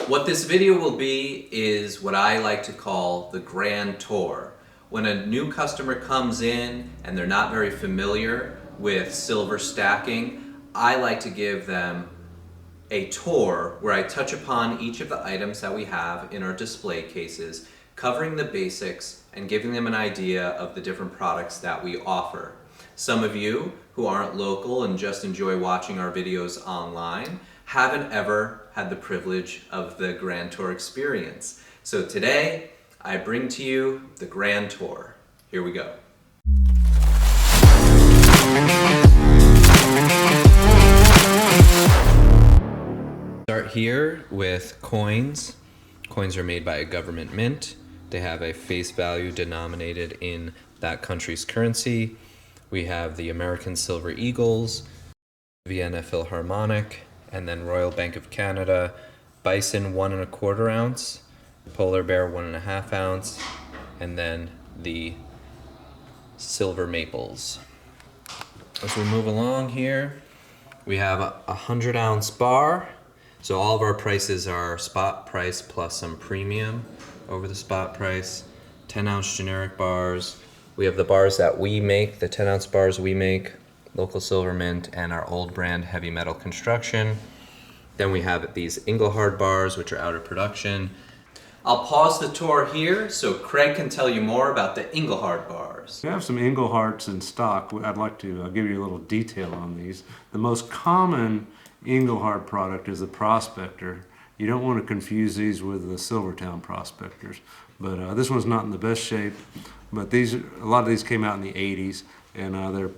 What this video will be is what I like to call the grand tour. When a new customer comes in and they're not very familiar with silver stacking, I like to give them a tour where I touch upon each of the items that we have in our display cases, covering the basics and giving them an idea of the different products that we offer. Some of you who aren't local and just enjoy watching our videos online haven't ever had the privilege of the Grand Tour experience. So today, I bring to you the Grand Tour. Here we go. Start here with coins. Coins are made by a government mint. They have a face value denominated in that country's currency. We have the American Silver Eagles, Vienna Philharmonic, and then Royal Bank of Canada, Bison 1 1/4 ounce, Polar Bear 1 1/2 ounce, and then the Silver Maples. As we move along here, we have a 100-ounce bar. So all of our prices are spot price plus some premium over the spot price. 10-ounce generic bars. We have the bars that we make, the 10-ounce bars we make, local silver mint, and our old brand heavy metal construction. Then we have these Inglehart bars, which are out of production. I'll pause the tour here so Craig can tell you more about the Inglehart bars. We have some Ingleharts in stock. I'd like to give you a little detail on these. The most common Inglehart product is the Prospector. You don't want to confuse these with the Silvertown Prospectors, but this one's not in the best shape. But a lot of these came out in the 80s, and they're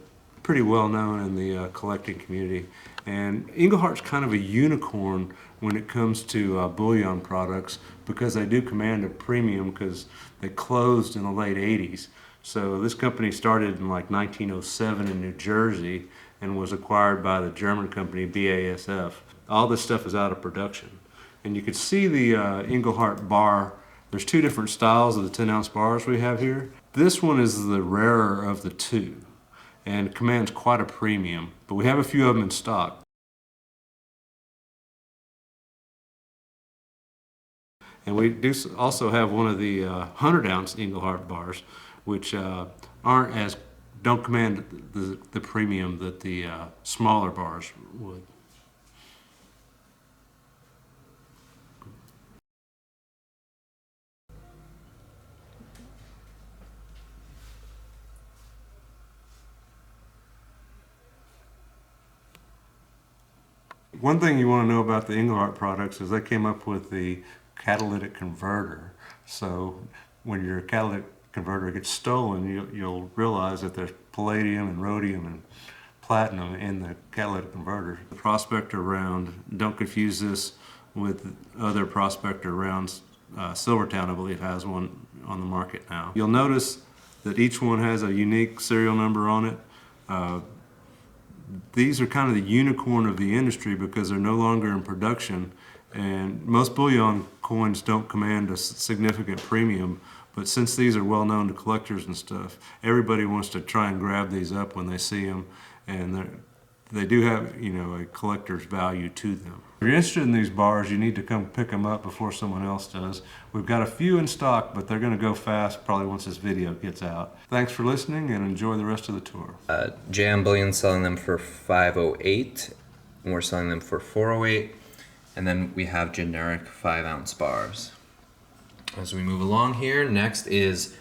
pretty well known in the collecting community. And Inglehart's kind of a unicorn when it comes to bullion products, because they do command a premium because they closed in the late 80s. So this company started in like 1907 in New Jersey and was acquired by the German company BASF. All this stuff is out of production. And you can see the Inglehart bar. There's two different styles of the 10-ounce bars we have here. This one is the rarer of the two and commands quite a premium, but we have a few of them in stock. And we do also have one of the 100-ounce Inglehart bars, which don't command the premium that the smaller bars would. One thing you want to know about the Inglehart products is they came up with the catalytic converter. So when your catalytic converter gets stolen, you'll realize that there's palladium and rhodium and platinum in the catalytic converter. The Prospector round, don't confuse this with other Prospector rounds. Silvertown, I believe, has one on the market now. You'll notice that each one has a unique serial number on it. These are kind of the unicorn of the industry because they're no longer in production, and most bullion coins don't command a significant premium, but since these are well known to collectors and stuff, everybody wants to try and grab these up when they see them, and they do have, a collector's value to them. If you're interested in these bars, you need to come pick them up before someone else does. We've got a few in stock, but they're going to go fast probably once this video gets out. Thanks for listening and enjoy the rest of the tour. JM Bullion selling them for $5.08, and we're selling them for $4.08, and then we have generic 5-ounce bars. As we move along here, next is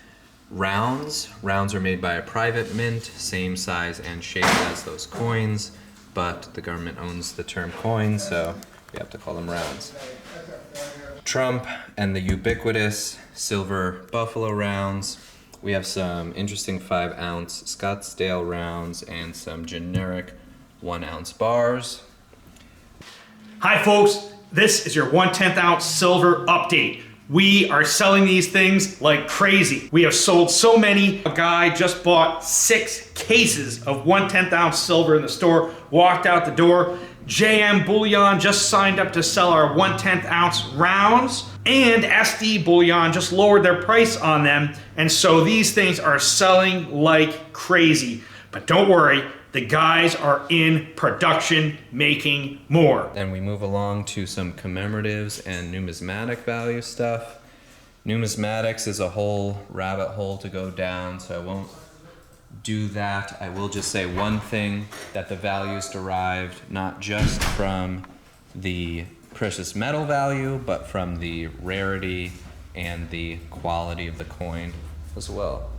rounds. Rounds are made by a private mint, same size and shape as those coins, but the government owns the term coin, so we have to call them rounds. Trump and the ubiquitous silver buffalo rounds. We have some interesting 5-ounce Scottsdale rounds and some generic 1-ounce bars. Hi folks, this is your 1/10 ounce silver update. We are selling these things like crazy. We have sold so many. A guy just bought 6 cases of 1/10 ounce silver in the store, walked out the door. JM Bullion just signed up to sell our 1/10 ounce rounds, and SD Bullion just lowered their price on them, and so these things are selling like crazy. But don't worry, The guys are in production making more. Then we move along to some commemoratives and numismatic value stuff. Numismatics is a whole rabbit hole to go down, so I won't do that. I will just say one thing, that the value is derived not just from the precious metal value, but from the rarity and the quality of the coin as well.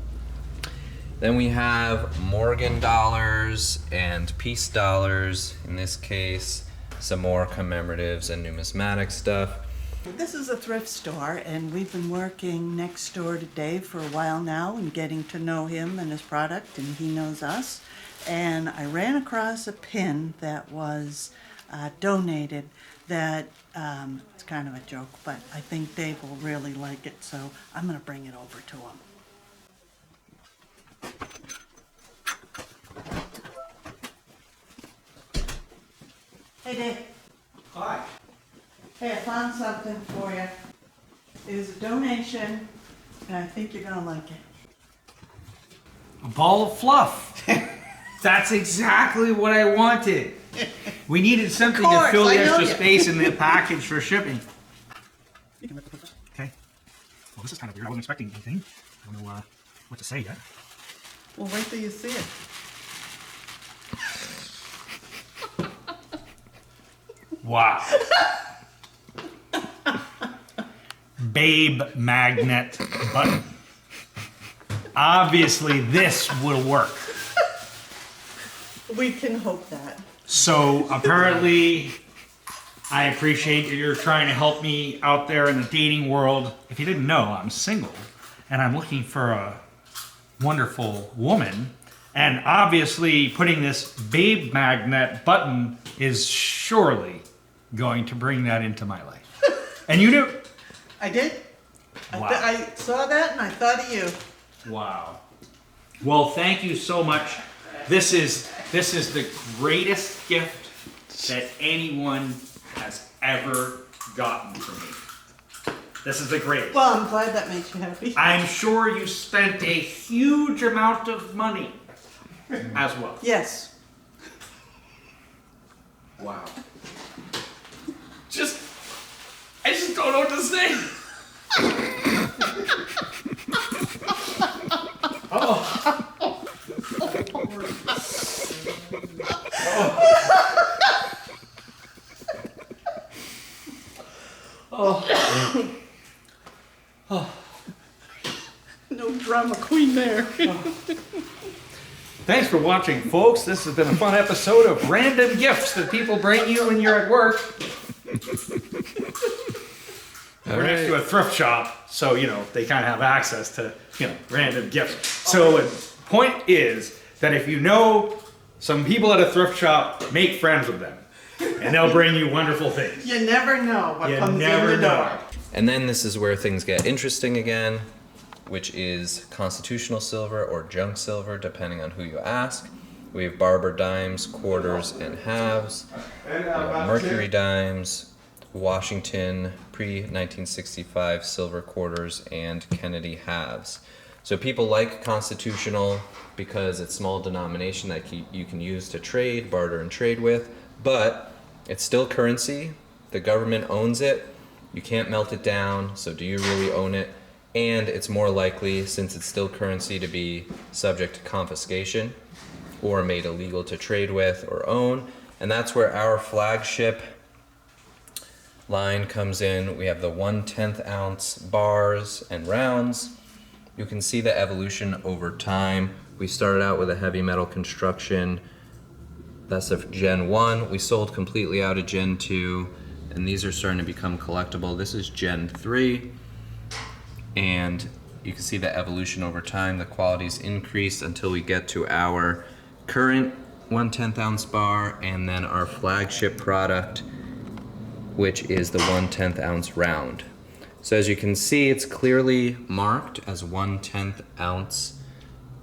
Then we have Morgan dollars and peace dollars. In this case, some more commemoratives and numismatic stuff. This is a thrift store, and we've been working next door to Dave for a while now and getting to know him and his product, and he knows us. And I ran across a pin that was donated that, it's kind of a joke, but I think Dave will really like it, so I'm going to bring it over to him. Hey, Dave. Hi. Hey, I found something for you. It is a donation, and I think you're gonna like it. A ball of fluff. That's exactly what I wanted. We needed something to fill the extra space in the package for shipping. Okay. Well, this is kind of weird. I wasn't expecting anything. I don't know what to say yet. Well, wait till you see it. Wow. Babe magnet button. Obviously, this will work. We can hope that. So apparently, I appreciate that you're trying to help me out there in the dating world. If you didn't know, I'm single, and I'm looking for a wonderful woman. And obviously, putting this babe magnet button is surely going to bring that into my life. And you knew. I did. Wow. I saw that and I thought of you. Wow. Well, thank you so much. This is the greatest gift that anyone has ever gotten from me. This is the greatest. Well, I'm glad that makes you happy. I'm sure you spent a huge amount of money as well. Yes. Wow. I just don't know what to say. No drama queen there. Thanks for watching, folks. This has been a fun episode of random gifts that people bring you when you're at work. We're next to a thrift shop, so, they kind of have access to, random gifts. So the point is that if you know some people at a thrift shop, make friends with them, and they'll bring you wonderful things. You never know what comes in the door. And then this is where things get interesting again, which is constitutional silver or junk silver, depending on who you ask. We have Barber dimes, quarters, and halves. We have Mercury dimes, Washington pre-1965 silver quarters, and Kennedy halves. So people like constitutional because it's small denomination that you can use to trade, barter, and trade with, but it's still currency. The government owns it. You can't melt it down, so do you really own it? And it's more likely, since it's still currency, to be subject to confiscation or made illegal to trade with or own. And that's where our flagship line comes in. We have the 1/10 ounce bars and rounds. You can see the evolution over time. We started out with a heavy metal construction. That's of Gen 1. We sold completely out of Gen 2, and these are starting to become collectible. This is Gen 3, and you can see the evolution over time. The quality's increased until we get to our current 1/10 ounce bar, and then our flagship product, which is the 1/10 ounce round. So as you can see, it's clearly marked as 1/10 ounce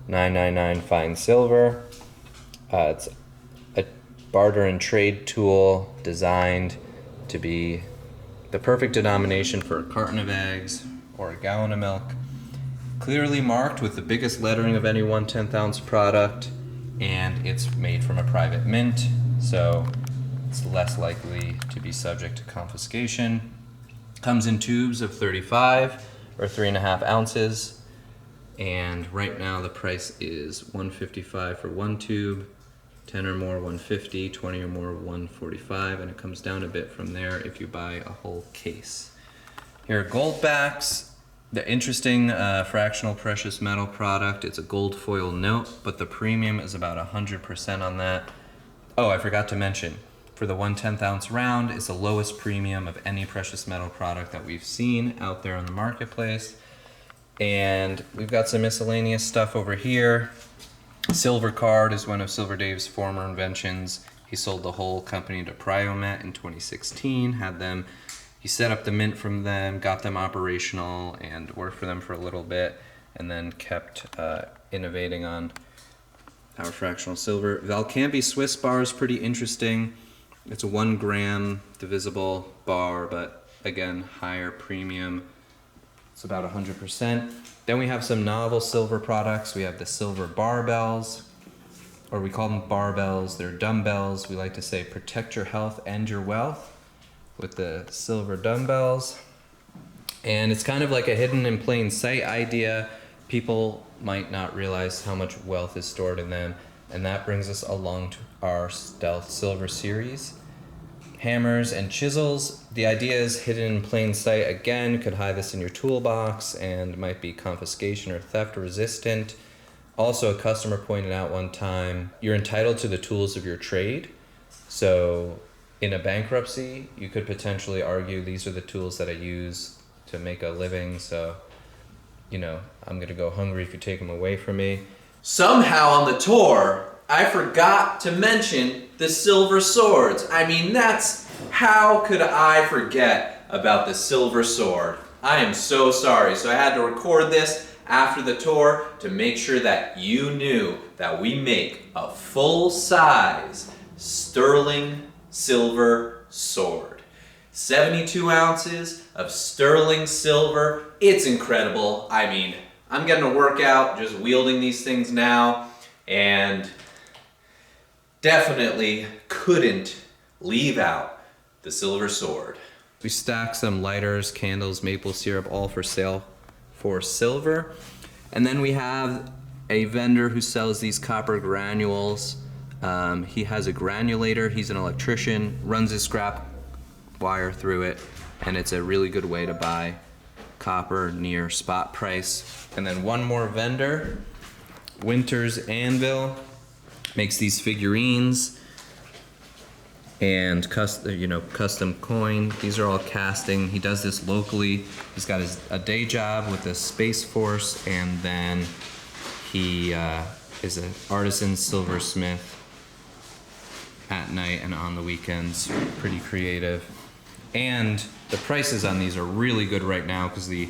999 fine silver. It's a barter and trade tool designed to be the perfect denomination for a carton of eggs or a gallon of milk. Clearly marked with the biggest lettering of any 1/10 ounce product, and it's made from a private mint, so it's less likely to be subject to confiscation. Comes in tubes of 35 or 3.5 ounces, and right now the price is $155 for one tube, 10 or more $150, 20 or more $145, and it comes down a bit from there if you buy a whole case. Here are gold backs. The interesting fractional precious metal product. It's a gold foil note, but the premium is about 100% on that. Oh, I forgot to mention, for the 1/10 ounce round, it's the lowest premium of any precious metal product that we've seen out there in the marketplace. And we've got some miscellaneous stuff over here. Silver card is one of Silver Dave's former inventions. He sold the whole company to Priomet in 2016, he set up the mint from them, got them operational, and worked for them for a little bit, and then kept innovating on our fractional silver. Valcambi Swiss bar is pretty interesting. It's a 1 gram divisible bar, but again, higher premium. It's about 100%. Then we have some novel silver products. We have the silver barbells, or we call them barbells. They're dumbbells. We like to say protect your health and your wealth with the silver dumbbells. And it's kind of like a hidden in plain sight idea. People might not realize how much wealth is stored in them. And that brings us along to our Stealth Silver series. Hammers and chisels. The idea is hidden in plain sight. Again, you could hide this in your toolbox and might be confiscation or theft resistant. Also, a customer pointed out one time, you're entitled to the tools of your trade. So in a bankruptcy, you could potentially argue these are the tools that I use to make a living, so, you know, I'm gonna go hungry if you take them away from me. Somehow on the tour, I forgot to mention the silver swords. I mean, how could I forget about the silver sword? I am so sorry. So I had to record this after the tour to make sure that you knew that we make a full-size sterling silver sword. 72 ounces of sterling silver. It's incredible. I mean, I'm getting a workout just wielding these things now, and definitely couldn't leave out the silver sword. We stack some lighters, candles, maple syrup, all for sale for silver. And then we have a vendor who sells these copper granules. He has a granulator, he's an electrician, runs his scrap wire through it, and it's a really good way to buy copper near spot price. And then one more vendor, Winter's Anvil, makes these figurines and custom coin. These are all casting. He does this locally. He's got a day job with the Space Force, and then he is an artisan silversmith at night and on the weekends. Pretty creative. And the prices on these are really good right now because the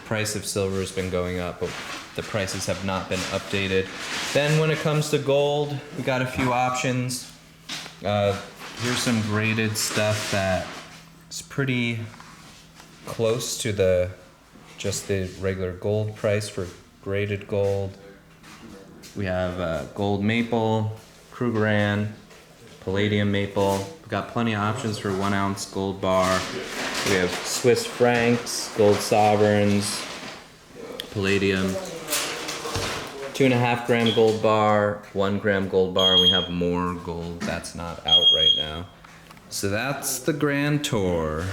price of silver has been going up, but the prices have not been updated. Then when it comes to gold, we got a few options. Here's some graded stuff that is pretty close to just the regular gold price for graded gold. We have gold maple, Krugerrand, palladium maple. We've got plenty of options for 1 ounce gold bar. We have Swiss francs, gold sovereigns, palladium, 2.5 gram gold bar, 1 gram gold bar, and we have more gold that's not out right now. So that's the grand tour.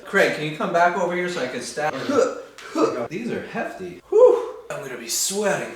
Craig, can you come back over here so I can stab? These are hefty. Whew. I'm gonna be sweating.